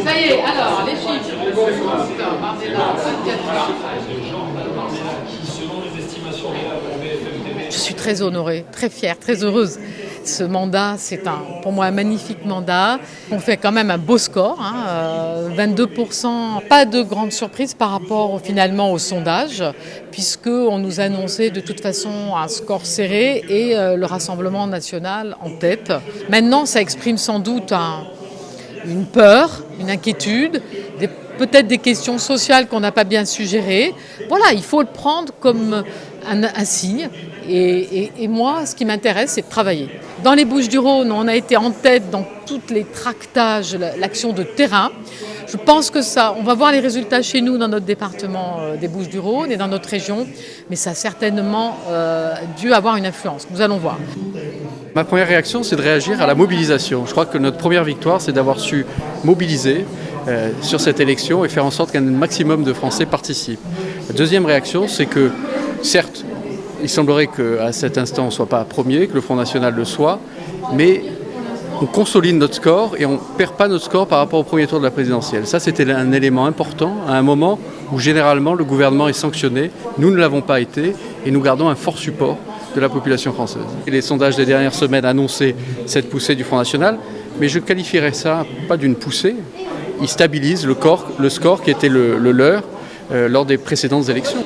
Ça y est, alors, les chiffres. Je suis très honorée, très fière, très heureuse. Ce mandat, c'est pour moi un magnifique mandat. On fait quand même un beau score, 22%. Pas de grande surprise par rapport finalement au sondage, puisqu'on nous annonçait de toute façon un score serré et le Rassemblement national en tête. Maintenant, ça exprime sans doute une peur, une inquiétude, peut-être des questions sociales qu'on n'a pas bien suggérées. Voilà, il faut le prendre comme un signe. Et moi, ce qui m'intéresse, c'est de travailler. Dans les Bouches-du-Rhône, on a été en tête dans tous les tractages, l'action de terrain. Je pense que on va voir les résultats chez nous dans notre département des Bouches-du-Rhône et dans notre région, mais ça a certainement dû avoir une influence. Nous allons voir. Ma première réaction, c'est de réagir à la mobilisation. Je crois que notre première victoire, c'est d'avoir su mobiliser sur cette élection et faire en sorte qu'un maximum de Français participent. La deuxième réaction, c'est que, certes, il semblerait qu'à cet instant, on ne soit pas premier, que le Front National le soit, mais on consolide notre score et on ne perd pas notre score par rapport au premier tour de la présidentielle. Ça, c'était un élément important à un moment où, généralement, le gouvernement est sanctionné. Nous ne l'avons pas été et nous gardons un fort support de la population française. Et les sondages des dernières semaines annonçaient cette poussée du Front National, mais je qualifierais ça pas d'une poussée. Ils stabilisent le score qui était le leur lors des précédentes élections.